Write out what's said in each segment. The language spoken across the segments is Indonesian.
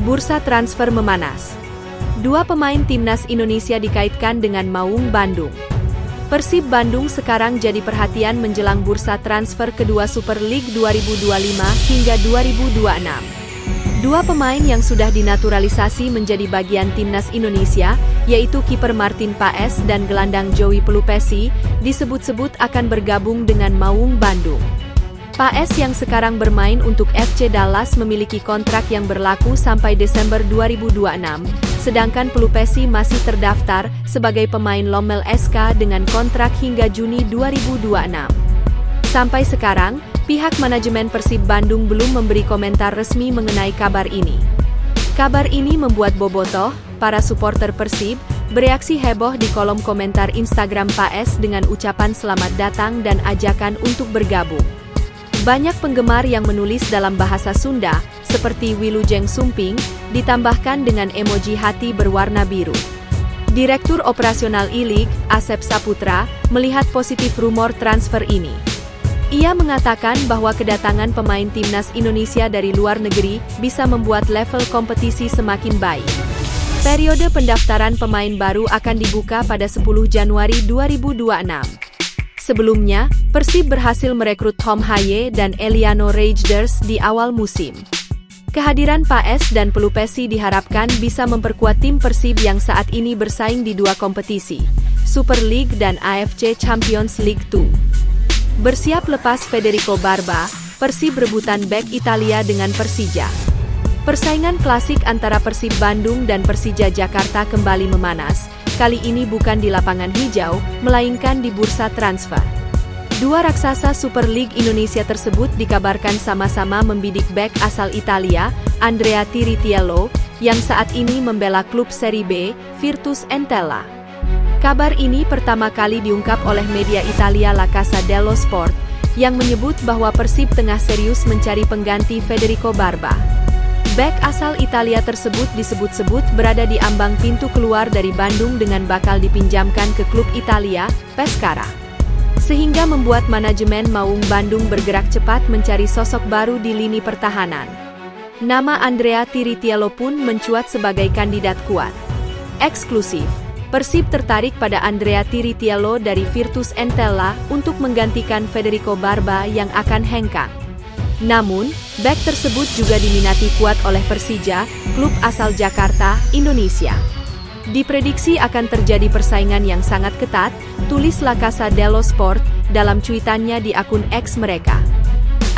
Bursa transfer memanas. Dua pemain timnas Indonesia dikaitkan dengan Maung Bandung. Persib Bandung sekarang jadi perhatian menjelang bursa transfer kedua Super League 2025 hingga 2026. Dua pemain yang sudah dinaturalisasi menjadi bagian timnas Indonesia, yaitu kiper Martin Paes dan gelandang Joey Pelupesi, disebut-sebut akan bergabung dengan Maung Bandung. Paes yang sekarang bermain untuk FC Dallas memiliki kontrak yang berlaku sampai Desember 2026, sedangkan Pelupesi masih terdaftar sebagai pemain Lommel SK dengan kontrak hingga Juni 2026. Sampai sekarang, pihak manajemen Persib Bandung belum memberi komentar resmi mengenai kabar ini. Kabar ini membuat bobotoh, para supporter Persib, bereaksi heboh di kolom komentar Instagram Paes dengan ucapan selamat datang dan ajakan untuk bergabung. Banyak penggemar yang menulis dalam bahasa Sunda, seperti Wilujeng Sumping, ditambahkan dengan emoji hati berwarna biru. Direktur Operasional I-League, Asep Saputra, melihat positif rumor transfer ini. Ia mengatakan bahwa kedatangan pemain timnas Indonesia dari luar negeri bisa membuat level kompetisi semakin baik. Periode pendaftaran pemain baru akan dibuka pada 10 Januari 2026. Sebelumnya, Persib berhasil merekrut Tom Haye dan Eliano Reijers di awal musim. Kehadiran Paes dan Pelupesi diharapkan bisa memperkuat tim Persib yang saat ini bersaing di dua kompetisi, Super League dan AFC Champions League 2. Bersiap lepas Federico Barba, Persib rebutan bek Italia dengan Persija. Persaingan klasik antara Persib Bandung dan Persija Jakarta kembali memanas, kali ini bukan di lapangan hijau, melainkan di bursa transfer. Dua raksasa Super League Indonesia tersebut dikabarkan sama-sama membidik bek asal Italia, Andrea Tiritiello, yang saat ini membela klub Serie B, Virtus Entella. Kabar ini pertama kali diungkap oleh media Italia La Casa dello Sport, yang menyebut bahwa Persib tengah serius mencari pengganti Federico Barba. Bek asal Italia tersebut disebut-sebut berada di ambang pintu keluar dari Bandung dengan bakal dipinjamkan ke klub Italia, Pescara. Sehingga membuat manajemen Maung Bandung bergerak cepat mencari sosok baru di lini pertahanan. Nama Andrea Tiritiello pun mencuat sebagai kandidat kuat. Eksklusif, Persib tertarik pada Andrea Tiritiello dari Virtus Entella untuk menggantikan Federico Barba yang akan hengkang. Namun, bek tersebut juga diminati kuat oleh Persija, klub asal Jakarta, Indonesia. Diprediksi akan terjadi persaingan yang sangat ketat, tulis La Casa dello Sport dalam cuitannya di akun X mereka.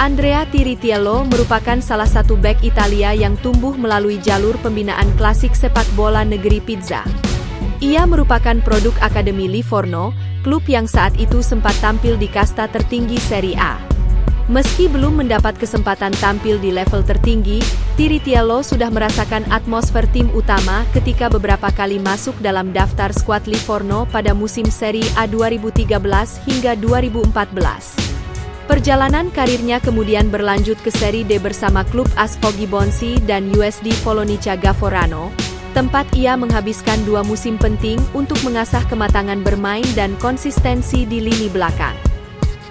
Andrea Tiritiello merupakan salah satu bek Italia yang tumbuh melalui jalur pembinaan klasik sepak bola negeri Pizza. Ia merupakan produk Akademi Livorno, klub yang saat itu sempat tampil di kasta tertinggi Serie A. Meski belum mendapat kesempatan tampil di level tertinggi, Tiritiello sudah merasakan atmosfer tim utama ketika beberapa kali masuk dalam daftar skuad Livorno pada musim Serie A 2013 hingga 2014. Perjalanan karirnya kemudian berlanjut ke Serie D bersama klub Asfogi Bonsi dan USD Polonica Gavorano, tempat ia menghabiskan 2 musim penting untuk mengasah kematangan bermain dan konsistensi di lini belakang.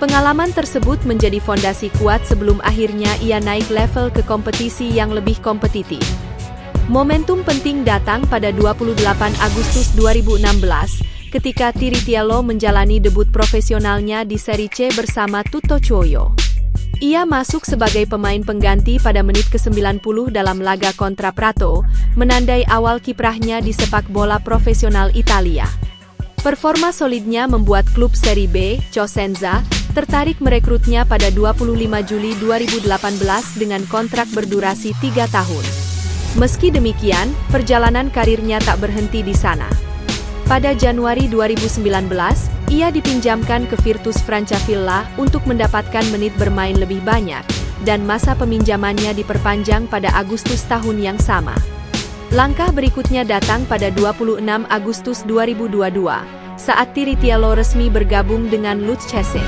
Pengalaman tersebut menjadi fondasi kuat sebelum akhirnya ia naik level ke kompetisi yang lebih kompetitif. Momentum penting datang pada 28 Agustus 2016, ketika Tiritiello menjalani debut profesionalnya di Serie C bersama Tutto Choyo. Ia masuk sebagai pemain pengganti pada menit ke-90 dalam laga kontra Prato, menandai awal kiprahnya di sepak bola profesional Italia. Performa solidnya membuat klub Serie B, Cosenza, tertarik merekrutnya pada 25 Juli 2018 dengan kontrak berdurasi 3 tahun. Meski demikian, perjalanan karirnya tak berhenti di sana. Pada Januari 2019, ia dipinjamkan ke Virtus Francavilla untuk mendapatkan menit bermain lebih banyak, dan masa peminjamannya diperpanjang pada Agustus tahun yang sama. Langkah berikutnya datang pada 26 Agustus 2022, saat Tiritiello resmi bergabung dengan Lucchese.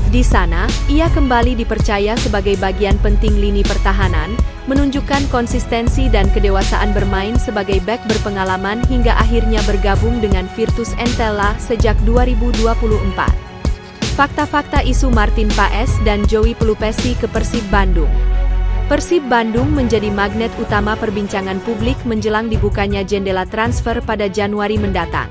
Di sana, ia kembali dipercaya sebagai bagian penting lini pertahanan, menunjukkan konsistensi dan kedewasaan bermain sebagai bek berpengalaman hingga akhirnya bergabung dengan Virtus Entella sejak 2024. Fakta-fakta isu Martin Paes dan Joey Pelupesi ke Persib Bandung. Persib Bandung menjadi magnet utama perbincangan publik menjelang dibukanya jendela transfer pada Januari mendatang.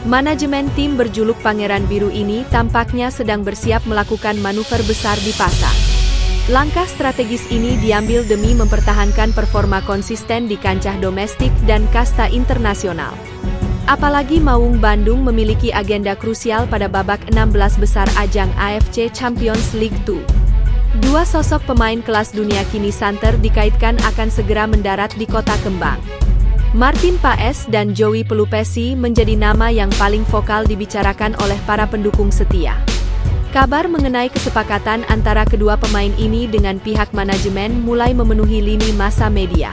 Manajemen tim berjuluk Pangeran Biru ini tampaknya sedang bersiap melakukan manuver besar di pasar. Langkah strategis ini diambil demi mempertahankan performa konsisten di kancah domestik dan kasta internasional. Apalagi Maung Bandung memiliki agenda krusial pada babak 16 besar ajang AFC Champions League 2. Dua sosok pemain kelas dunia kini santer dikaitkan akan segera mendarat di Kota Kembang. Martin Paes dan Joey Pelupesi menjadi nama yang paling vokal dibicarakan oleh para pendukung setia. Kabar mengenai kesepakatan antara kedua pemain ini dengan pihak manajemen mulai memenuhi lini massa media.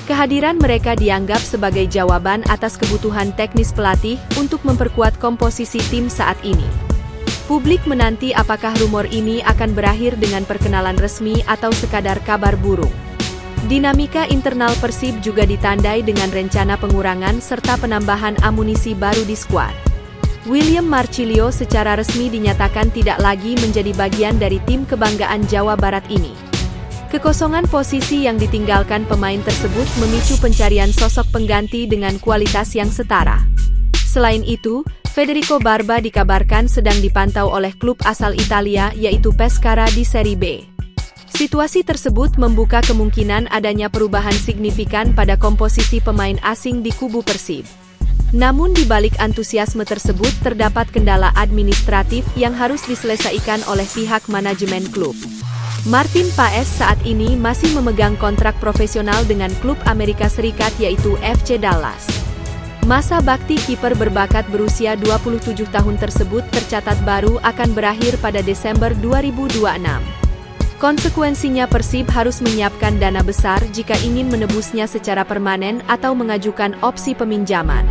Kehadiran mereka dianggap sebagai jawaban atas kebutuhan teknis pelatih untuk memperkuat komposisi tim saat ini. Publik menanti apakah rumor ini akan berakhir dengan perkenalan resmi atau sekadar kabar burung. Dinamika internal Persib juga ditandai dengan rencana pengurangan serta penambahan amunisi baru di skuad. William Marcilio secara resmi dinyatakan tidak lagi menjadi bagian dari tim kebanggaan Jawa Barat ini. Kekosongan posisi yang ditinggalkan pemain tersebut memicu pencarian sosok pengganti dengan kualitas yang setara. Selain itu, Federico Barba dikabarkan sedang dipantau oleh klub asal Italia yaitu Pescara di Serie B. Situasi tersebut membuka kemungkinan adanya perubahan signifikan pada komposisi pemain asing di kubu Persib. Namun di balik antusiasme tersebut terdapat kendala administratif yang harus diselesaikan oleh pihak manajemen klub. Martin Paes saat ini masih memegang kontrak profesional dengan klub Amerika Serikat yaitu FC Dallas. Masa bakti kiper berbakat berusia 27 tahun tersebut tercatat baru akan berakhir pada Desember 2026. Konsekuensinya Persib harus menyiapkan dana besar jika ingin menebusnya secara permanen atau mengajukan opsi peminjaman.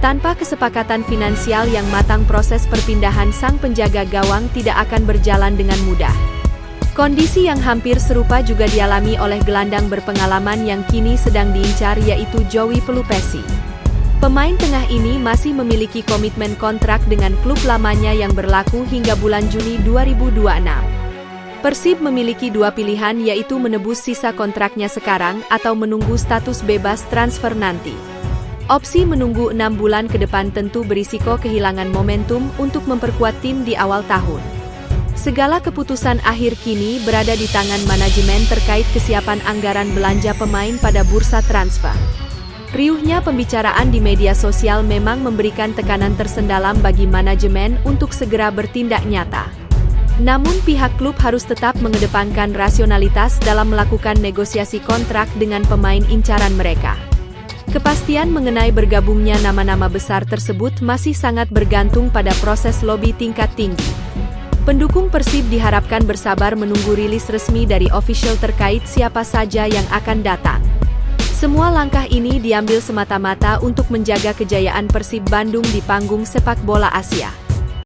Tanpa kesepakatan finansial yang matang, proses perpindahan sang penjaga gawang tidak akan berjalan dengan mudah. Kondisi yang hampir serupa juga dialami oleh gelandang berpengalaman yang kini sedang diincar yaitu Joey Pelupesi. Pemain tengah ini masih memiliki komitmen kontrak dengan klub lamanya yang berlaku hingga bulan Juni 2026. Persib memiliki dua pilihan yaitu menebus sisa kontraknya sekarang atau menunggu status bebas transfer nanti. Opsi menunggu 6 bulan ke depan tentu berisiko kehilangan momentum untuk memperkuat tim di awal tahun. Segala keputusan akhir kini berada di tangan manajemen terkait kesiapan anggaran belanja pemain pada bursa transfer. Riuhnya pembicaraan di media sosial memang memberikan tekanan tersendalam bagi manajemen untuk segera bertindak nyata. Namun pihak klub harus tetap mengedepankan rasionalitas dalam melakukan negosiasi kontrak dengan pemain incaran mereka. Kepastian mengenai bergabungnya nama-nama besar tersebut masih sangat bergantung pada proses lobi tingkat tinggi. Pendukung Persib diharapkan bersabar menunggu rilis resmi dari official terkait siapa saja yang akan datang. Semua langkah ini diambil semata-mata untuk menjaga kejayaan Persib Bandung di panggung sepak bola Asia.